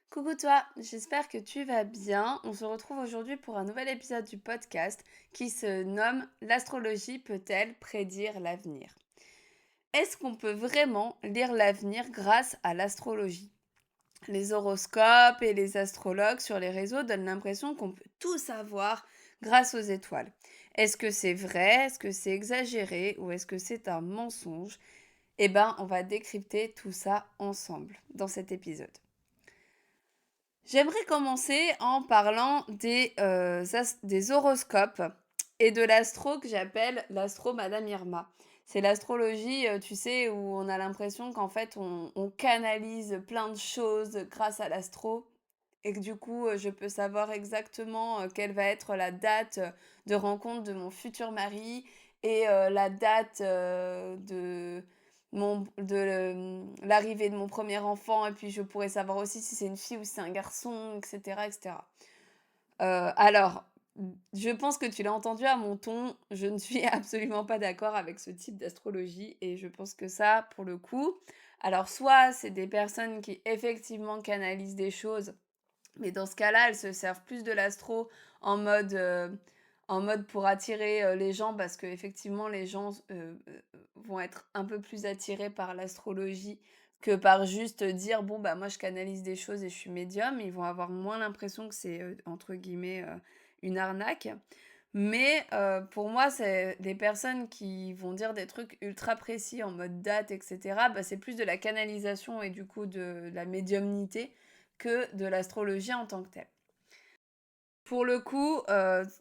Coucou toi, j'espère que tu vas bien. On se retrouve aujourd'hui pour un nouvel épisode du podcast qui se nomme L'astrologie peut-elle prédire l'avenir? Est-ce qu'on peut vraiment lire l'avenir grâce à l'astrologie? Les horoscopes et les astrologues sur les réseaux donnent l'impression qu'on peut tout savoir grâce aux étoiles. Est-ce que c'est vrai? Est-ce que c'est exagéré? Ou est-ce que c'est un mensonge? Eh ben, on va décrypter tout ça ensemble dans cet épisode. J'aimerais commencer en parlant des horoscopes et de l'astro que j'appelle l'astro Madame Irma. C'est l'astrologie, tu sais, où on a l'impression qu'en fait, on canalise plein de choses grâce à l'astro et que du coup, je peux savoir exactement quelle va être la date de rencontre de mon futur mari et la date l'arrivée de mon premier enfant et puis je pourrais savoir aussi si c'est une fille ou si c'est un garçon, et cetera, et cetera. Alors, je pense que tu l'as entendu à mon ton, je ne suis absolument pas d'accord avec ce type d'astrologie et je pense que ça, pour le coup, alors soit c'est des personnes qui effectivement canalisent des choses, mais dans ce cas-là, elles se servent plus de l'astro en mode, en mode pour attirer, les gens parce qu'effectivement les gens vont être un peu plus attirés par l'astrologie que par juste dire: «Bon, bah, moi je canalise des choses et je suis médium». Ils vont avoir moins l'impression que c'est, entre guillemets, «une arnaque». Mais, pour moi, c'est des personnes qui vont dire des trucs ultra précis en mode date et cetera, bah, c'est plus de la canalisation et du coup de la médiumnité que de l'astrologie en tant que telle. Pour le coup,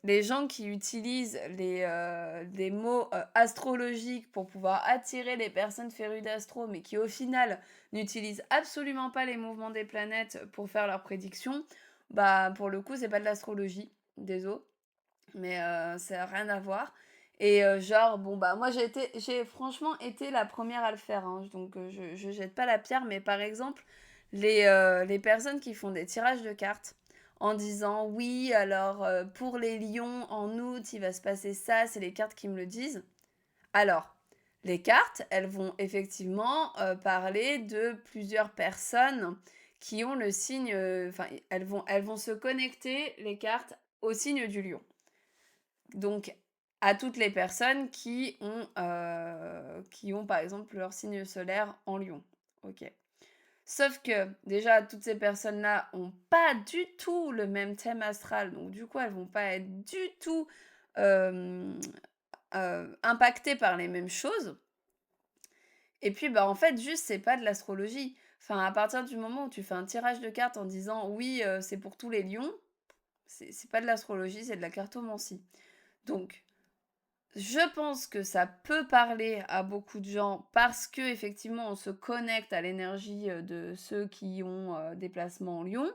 les gens qui utilisent des mots, astrologiques pour pouvoir attirer les personnes férues d'astro, mais qui au final n'utilisent absolument pas les mouvements des planètes pour faire leurs prédictions, bah, pour le coup, c'est pas de l'astrologie, désolé, mais ça a rien à voir et genre, bon, bah, moi j'ai franchement été la première à le faire, hein, donc je jette pas la pierre, mais par exemple, les personnes qui font des tirages de cartes en disant: «Oui, alors, pour les lions, en août, il va se passer ça, c'est les cartes qui me le disent». Alors, les cartes, elles vont effectivement, parler de plusieurs personnes qui ont le signe, enfin, elles vont se connecter, les cartes, au signe du lion. Donc à toutes les personnes qui ont par exemple leur signe solaire en lion. OK. Sauf que déjà toutes ces personnes-là ont pas du tout le même thème astral, donc du coup elles vont pas être du tout, hem, impactées par les mêmes choses et puis, bah, en fait juste c'est pas de l'astrologie. Enfin à partir du moment où tu fais un tirage de cartes en disant: «Oui, c'est pour tous les lions», c'est pas de l'astrologie, c'est de la cartomancie. Donc je pense que ça peut parler à beaucoup de gens parce que effectivement, on se connecte à l'énergie, de ceux qui ont, des placements en lion.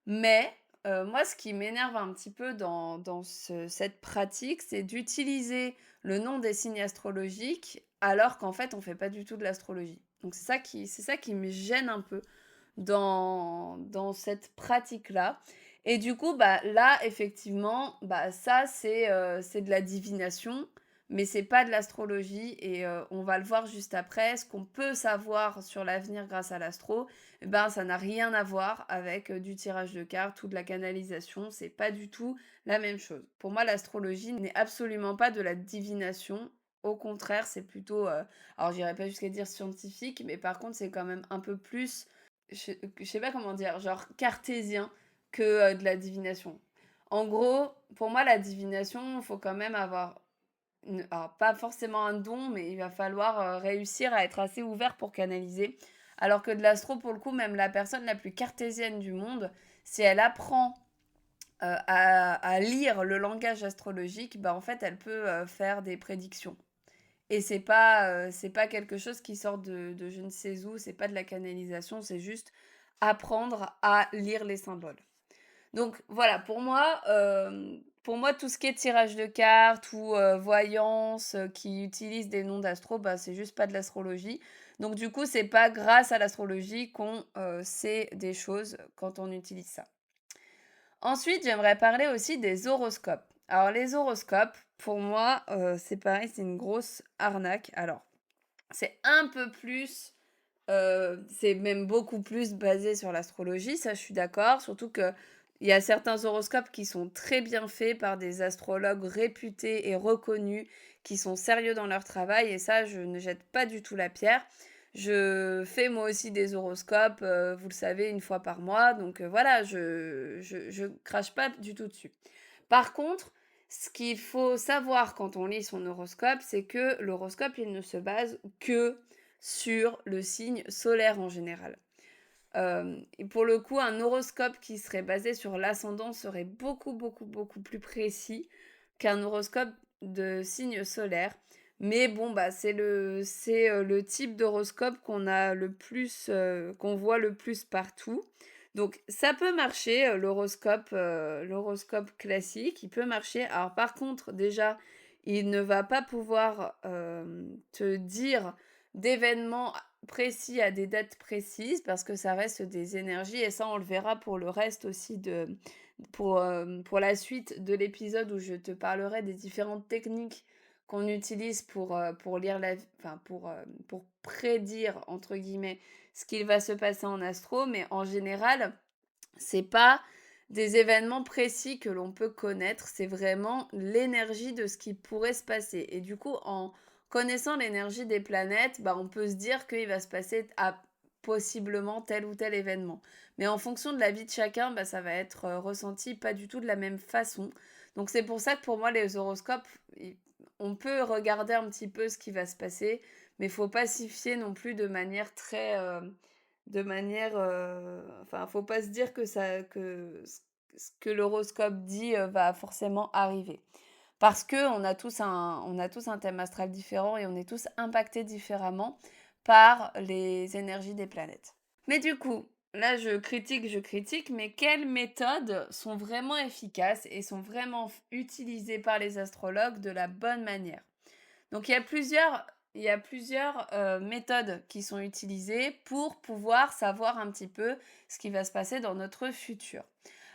Mais, moi, ce qui m'énerve un petit peu dans cette pratique, c'est d'utiliser le nom des signes astrologiques alors qu'en fait, on fait pas du tout de l'astrologie. Donc c'est ça qui me gêne un peu dans cette pratique-là et du coup, bah, là, effectivement, bah, ça, c'est de la divination, mais c'est pas de l'astrologie et on va le voir juste après. Ce qu'on peut savoir sur l'avenir grâce à l'astro, eh ben, ça n'a rien à voir avec, du tirage de cartes ou de la canalisation, c'est pas du tout la même chose. Pour moi, l'astrologie n'est absolument pas de la divination, au contraire, c'est plutôt, alors j'irai pas jusqu'à dire scientifique, mais par contre, c'est quand même un peu plus je sais pas comment dire, genre cartésien que, de la divination. En gros, pour moi, la divination, il faut quand même avoir une alors pas forcément un don, mais il va falloir, réussir à être assez ouvert pour canaliser. Alors que de l'astro, pour le coup, même la personne la plus cartésienne du monde, si elle apprend, à lire le langage astrologique, bah, en fait, elle peut, faire des prédictions. Et c'est pas quelque chose qui sort de je ne sais où, c'est pas de la canalisation, c'est juste apprendre à lire les symboles. Donc voilà, pour moi, tout ce qui est tirage de cartes ou, voyance, qui utilise des noms d'astro, bah, c'est juste pas de l'astrologie. Donc du coup, c'est pas grâce à l'astrologie qu'on, sait des choses quand on utilise ça. Ensuite, j'aimerais parler aussi des horoscopes. Alors les horoscopes, pour moi, c'est pareil, c'est une grosse arnaque. Alors, c'est un peu plus, C'est même beaucoup plus basé sur l'astrologie, ça je suis d'accord. Surtout qu'il y a certains horoscopes qui sont très bien faits par des astrologues réputés et reconnus, qui sont sérieux dans leur travail et ça je ne jette pas du tout la pierre. Je fais moi aussi des horoscopes, vous le savez, une fois par mois donc voilà, je crache pas du tout dessus. Par contre, ce qu'il faut savoir quand on lit son horoscope, c'est que l'horoscope, il ne se base que sur le signe solaire en général. Et pour le coup, un horoscope qui serait basé sur l'ascendant serait beaucoup, beaucoup, beaucoup plus précis qu'un horoscope de signe solaire. Mais bon, bah, le type d'horoscope qu'on a le plus, qu'on voit le plus partout. Donc ça peut marcher, l'horoscope classique, il peut marcher. Alors par contre, déjà, il ne va pas pouvoir, te dire d'événements précis à des dates précises parce que ça reste des énergies et ça on le verra pour le reste aussi pour la suite de l'épisode où je te parlerai des différentes techniques qu'on utilise pour lire pour «prédire» entre guillemets ce qu'il va se passer en astro, mais en général, c'est pas des événements précis que l'on peut connaître, c'est vraiment l'énergie de ce qui pourrait se passer et du coup, en connaissant l'énergie des planètes, bah, on peut se dire qu'il va se passer possiblement tel ou tel événement. Mais en fonction de la vie de chacun, bah, ça va être, ressenti pas du tout de la même façon. Donc c'est pour ça que pour moi les horoscopes, on peut regarder un petit peu ce qui va se passer, mais il faut pas s'y fier non plus de manière très, enfin, faut pas se dire que ce que l'horoscope dit, va forcément arriver. Parce qu'on a tous un thème astral différent et on est tous impactés différemment par les énergies des planètes. Mais du coup, là je critique, mais quelles méthodes sont vraiment efficaces et sont vraiment utilisées par les astrologues de la bonne manière? Donc il y a plusieurs, méthodes qui sont utilisées pour pouvoir savoir un petit peu ce qui va se passer dans notre futur.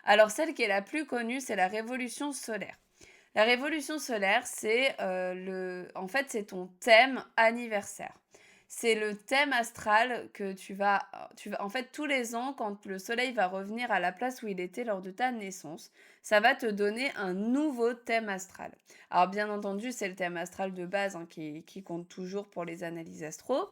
Alors celle qui est la plus connue, c'est la révolution solaire. La révolution solaire, en fait, c'est ton thème anniversaire. C'est le thème astral que tu vas en fait, tous les ans, quand le soleil va revenir à la place où il était lors de ta naissance, ça va te donner un nouveau thème astral. Alors bien entendu, c'est le thème astral de base, hein, qui compte toujours pour les analyses astro,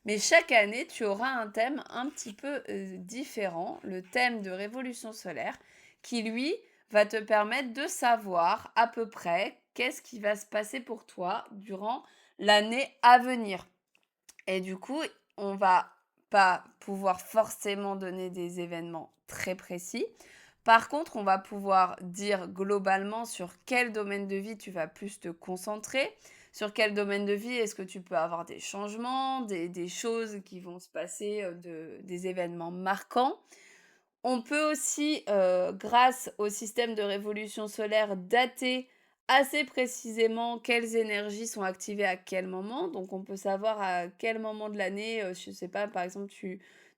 mais chaque année, tu auras un thème un petit peu, différent, le thème de révolution solaire, qui lui va te permettre de savoir à peu près qu'est-ce qui va se passer pour toi durant l'année à venir. Et du coup, on va pas pouvoir forcément donner des événements très précis. Par contre, on va pouvoir dire globalement sur quel domaine de vie tu vas plus te concentrer, sur quel domaine de vie est-ce que tu peux avoir des changements, des choses qui vont se passer, des événements marquants. On peut aussi, grâce au système de révolution solaire, dater assez précisément quelles énergies sont activées à quel moment. Donc on peut savoir à quel moment de l'année, je sais pas, par exemple,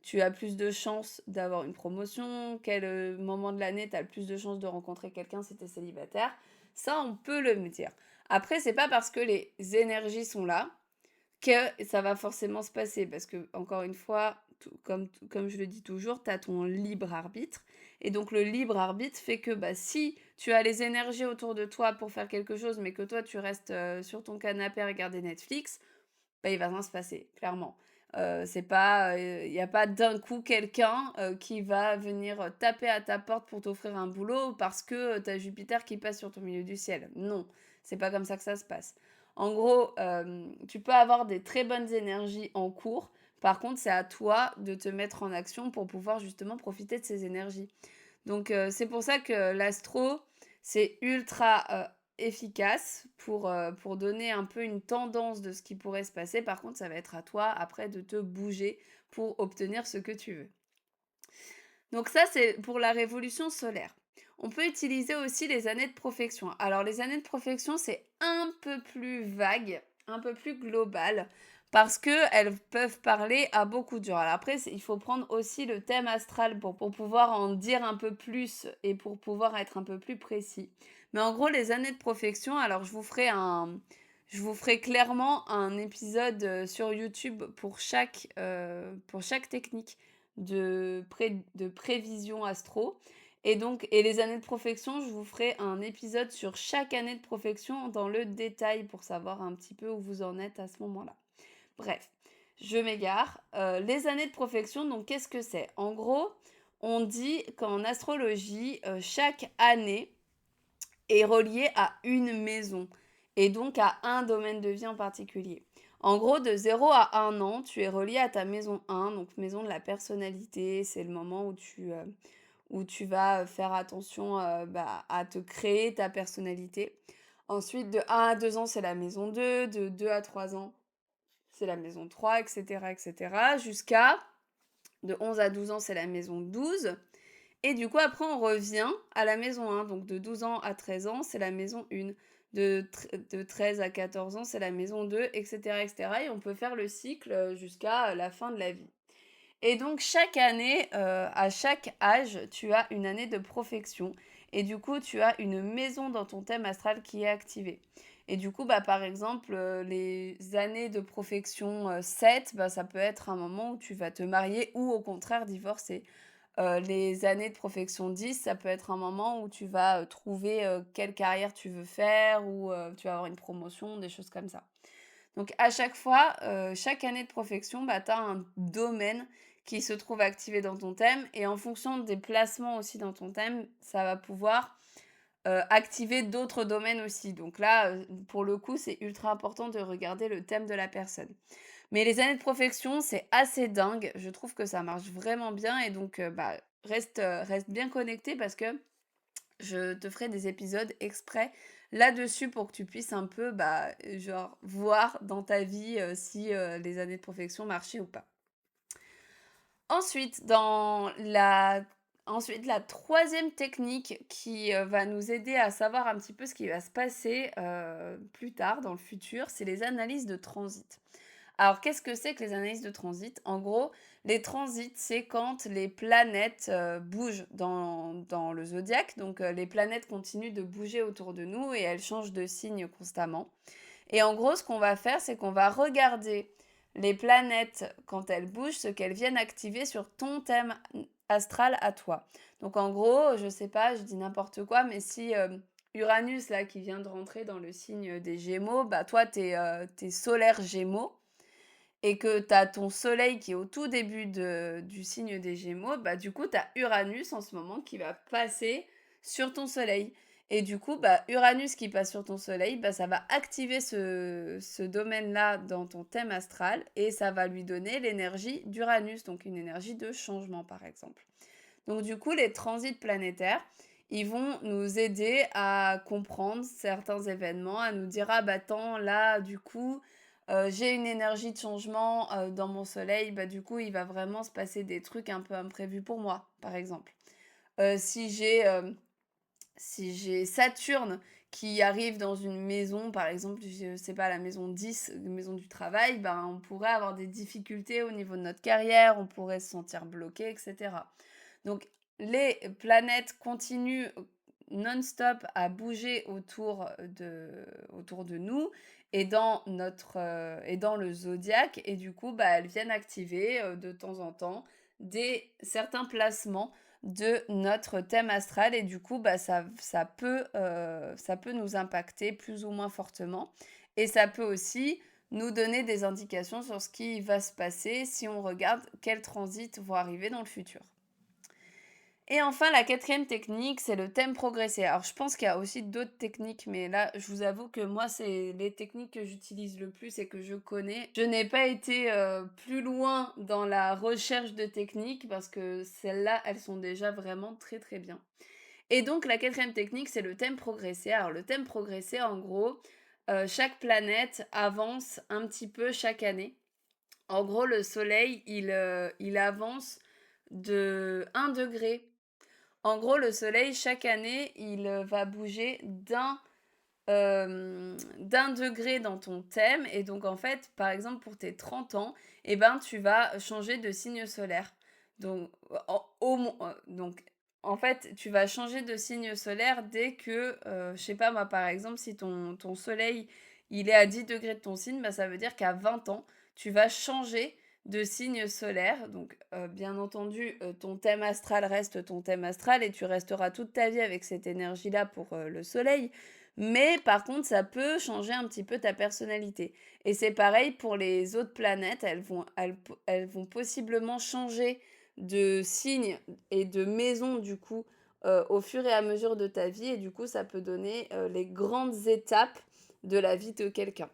tu as plus de chances d'avoir une promotion, quel, moment de l'année tu as le plus de chances de rencontrer quelqu'un si tu es célibataire. Ça, on peut le me dire. Après, c'est pas parce que les énergies sont là que ça va forcément se passer parce que encore une fois, comme je le dis toujours, tu as ton libre arbitre et donc le libre arbitre fait que, bah, si tu as les énergies autour de toi pour faire quelque chose, mais que toi tu restes, sur ton canapé à regarder Netflix, bah, il va rien se passer, clairement. C'est pas, il y a pas d'un coup quelqu'un, qui va venir, taper à ta porte pour t'offrir un boulot parce que, tu as Jupiter qui passe sur ton milieu du ciel. Non, c'est pas comme ça que ça se passe. En gros, tu peux avoir des très bonnes énergies en cours. Par contre, c'est à toi de te mettre en action pour pouvoir justement profiter de ces énergies. Donc, c'est pour ça que l'astro, c'est ultra, efficace pour donner un peu une tendance de ce qui pourrait se passer. Par contre, ça va être à toi après de te bouger pour obtenir ce que tu veux. Donc ça, c'est pour la révolution solaire. On peut utiliser aussi les années de profection. Alors les années de profection, c'est un peu plus vague, un peu plus global, parce que elles peuvent parler à beaucoup de gens. Alors après, il faut prendre aussi le thème astral pour pouvoir en dire un peu plus et pour pouvoir être un peu plus précis. Mais en gros, les années de profection, alors Je vous ferai clairement un épisode, sur YouTube pour chaque technique de prévision astro et les années de profection, je vous ferai un épisode sur chaque année de profection dans le détail pour savoir un petit peu où vous en êtes à ce moment-là. Bref, je m'égare. Les années de profection, donc qu'est-ce que c'est? En gros, on dit qu'en astrologie, chaque année est reliée à une maison et donc à un domaine de vie en particulier. En gros, de 0 à 1 an, tu es relié à ta maison 1, donc maison de la personnalité. C'est le moment où tu vas faire attention à te créer ta personnalité. Ensuite, de 1 à 2 ans, c'est la maison 2. De 2 à 3 ans, c'est la maison 3, etc., etc. Jusqu'à de 11 à 12 ans, c'est la maison 12. Et du coup, après, on revient à la maison 1. Donc, de 12 ans à 13 ans, c'est la maison 1. De 13 à 14 ans, c'est la maison 2, etc., etc. Et cetera. Et on peut faire le cycle jusqu'à la fin de la vie. Et donc, chaque année, à chaque âge, tu as une année de profection. Et du coup, tu as une maison dans ton thème astral qui est activée. Et du coup, bah, par exemple, les années de profection 7, bah, ça peut être un moment où tu vas te marier ou au contraire divorcer. Les années de profection 10, ça peut être un moment où tu vas trouver quelle carrière tu veux faire ou tu vas avoir une promotion, des choses comme ça. Donc à chaque fois, chaque année de profection, bah, tu as un domaine qui se trouve activé dans ton thème et en fonction des placements aussi dans ton thème, ça va pouvoir, activer d'autres domaines aussi. Donc là, pour le coup, c'est ultra important de regarder le thème de la personne. Mais les années de profection, c'est assez dingue. Je trouve que ça marche vraiment bien et donc, bah, reste bien connecté parce que je te ferai des épisodes exprès là-dessus pour que tu puisses un peu, bah, genre voir dans ta vie, si, les années de profection marchaient ou pas. Ensuite, la troisième technique qui, va nous aider à savoir un petit peu ce qui va se passer, plus tard dans le futur, c'est les analyses de transit. Alors, qu'est-ce que c'est que les analyses de transit? En gros, les transits, c'est quand les planètes bougent dans le zodiaque. Donc, les planètes continuent de bouger autour de nous et elles changent de signe constamment. Et en gros, ce qu'on va faire, c'est qu'on va regarder les planètes quand elles bougent, ce qu'elles viennent activer sur ton thème astral à toi. Donc, en gros, je sais pas, je dis n'importe quoi, mais si Uranus, là, qui vient de rentrer dans le signe des Gémeaux, bah, toi, t'es solaire Gémeaux et que tu as ton soleil qui est au tout début du signe des Gémeaux, bah, du coup, tu as Uranus en ce moment qui va passer sur ton soleil. Et du coup, bah, Uranus qui passe sur ton soleil, bah, ça va activer ce domaine-là dans ton thème astral et ça va lui donner l'énergie d'Uranus, donc une énergie de changement, par exemple. Donc, du coup, les transits planétaires, ils vont nous aider à comprendre certains événements, à nous dire, ah bah attends, là, du coup, j'ai une énergie de changement dans mon soleil, bah du coup, il va vraiment se passer des trucs un peu imprévus pour moi, par exemple. Euh, si j'ai euh, si j'ai Saturne qui arrive dans une maison, par exemple, je sais pas, la maison 10, la maison du travail, ben, on pourrait avoir des difficultés au niveau de notre carrière, on pourrait se sentir bloqué, etc. Donc, les planètes continuent non-stop à bouger autour de nous et dans le zodiaque. Et du coup, bah, elles viennent activer de temps en temps certains placements de notre thème astral. Et du coup, bah, ça peut nous impacter plus ou moins fortement. Et ça peut aussi nous donner des indications sur ce qui va se passer si on regarde quels transits vont arriver dans le futur. Et enfin, la quatrième technique, c'est le thème progressé. Alors, je pense qu'il y a aussi d'autres techniques, mais là, je vous avoue que moi, c'est les techniques que j'utilise le plus et que je connais. Je n'ai pas été plus loin dans la recherche de techniques parce que celles-là, elles sont déjà vraiment très très bien. Et donc, la quatrième technique, c'est le thème progressé. Alors, le thème progressé, en gros, chaque planète avance un petit peu chaque année. En gros, le Soleil, il avance de 1 degré. En gros, le soleil, chaque année, il va bouger d'un degré dans ton thème. Et donc, en fait, par exemple, pour tes 30 ans, eh ben, tu vas changer de signe solaire. Donc, donc, en fait, tu vas changer de signe solaire dès que, je sais pas moi, par exemple, si ton soleil, il est à 10 degrés de ton signe, bah, ça veut dire qu'à 20 ans, tu vas changer de signe solaire. Donc, bien entendu, ton thème astral reste ton thème astral et tu resteras toute ta vie avec cette énergie-là pour le soleil. Mais par contre, ça peut changer un petit peu ta personnalité. Et c'est pareil pour les autres planètes, elles vont possiblement changer de signe et de maison du coup au fur et à mesure de ta vie et du coup ça peut donner les grandes étapes de la vie de quelqu'un.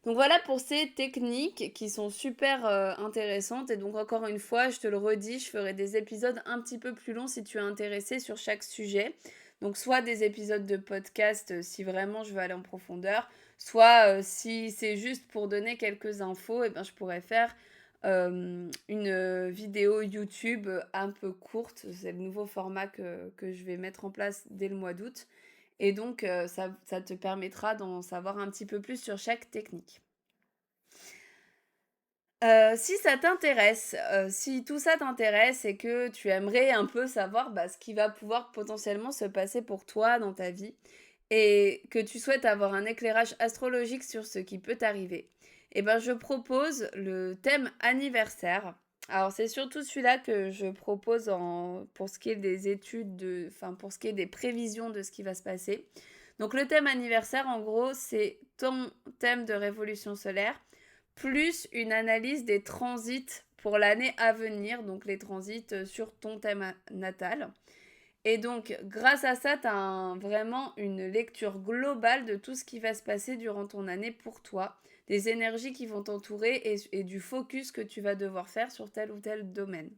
Donc voilà pour ces techniques qui sont super intéressantes et donc encore une fois, je te le redis, je ferai des épisodes un petit peu plus longs si tu es intéressé sur chaque sujet. Donc soit des épisodes de podcast si vraiment je veux aller en profondeur, soit si c'est juste pour donner quelques infos, et ben je pourrais faire une vidéo YouTube un peu courte. C'est le nouveau format que je vais mettre en place dès le mois d'août. Et donc, ça te permettra d'en savoir un petit peu plus sur chaque technique. Si ça t'intéresse, si tout ça t'intéresse et que tu aimerais un peu savoir, bah, ce qui va pouvoir potentiellement se passer pour toi dans ta vie et que tu souhaites avoir un éclairage astrologique sur ce qui peut t'arriver, et ben, je propose le thème anniversaire. Alors c'est surtout celui-là que je propose pour ce qui est des études, enfin pour ce qui est des prévisions de ce qui va se passer. Donc le thème anniversaire, en gros, c'est ton thème de révolution solaire plus une analyse des transits pour l'année à venir, donc les transits sur ton thème natal. Et donc, grâce à ça, tu as vraiment une lecture globale de tout ce qui va se passer durant ton année pour toi, des énergies qui vont t'entourer et du focus que tu vas devoir faire sur tel ou tel domaine.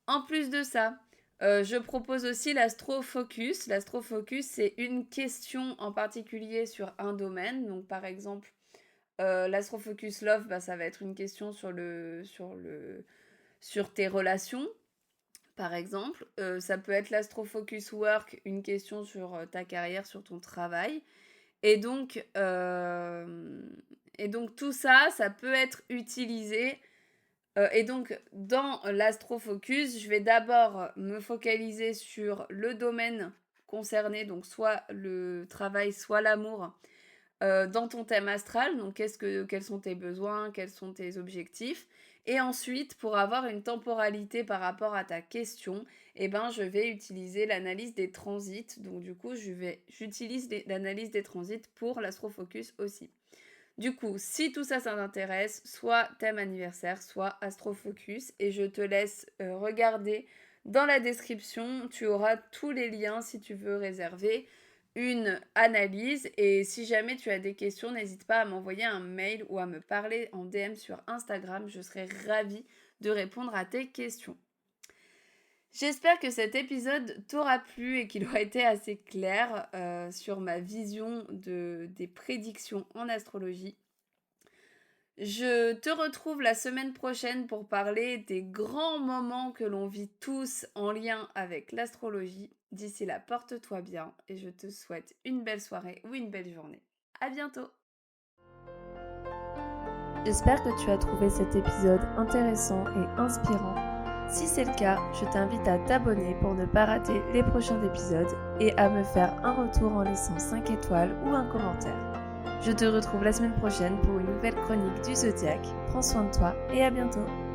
En plus de ça, je propose aussi l'astrofocus. L'astrofocus, c'est une question en particulier sur un domaine. Donc, par exemple, l'astrofocus love, bah, ça va être une question sur tes relations, par exemple. Ça peut être l'astrofocus work, une question sur ta carrière, sur ton travail. Et donc tout ça, ça peut être utilisé. Et donc, dans l'astrofocus, je vais d'abord me focaliser sur le domaine concerné, donc soit le travail, soit l'amour, dans ton thème astral. Donc, quels sont tes besoins, quels sont tes objectifs. Et ensuite, pour avoir une temporalité par rapport à ta question, eh ben, je vais utiliser l'analyse des transits. Donc, du coup, j'utilise l'analyse des transits pour l'astrofocus aussi. Du coup, si tout ça, ça t'intéresse, soit thème anniversaire, soit astrofocus. Et je te laisse regarder dans la description. Tu auras tous les liens si tu veux réserver une analyse. Et si jamais tu as des questions, n'hésite pas à m'envoyer un mail ou à me parler en DM sur Instagram. Je serai ravie de répondre à tes questions. J'espère que cet épisode t'aura plu et qu'il aura été assez clair sur ma vision des prédictions en astrologie. Je te retrouve la semaine prochaine pour parler des grands moments que l'on vit tous en lien avec l'astrologie. D'ici là, porte-toi bien et je te souhaite une belle soirée ou une belle journée. À bientôt! J'espère que tu as trouvé cet épisode intéressant et inspirant. Si c'est le cas, je t'invite à t'abonner pour ne pas rater les prochains épisodes et à me faire un retour en laissant 5 étoiles ou un commentaire. Je te retrouve la semaine prochaine pour une nouvelle chronique du Zodiaque. Prends soin de toi et à bientôt!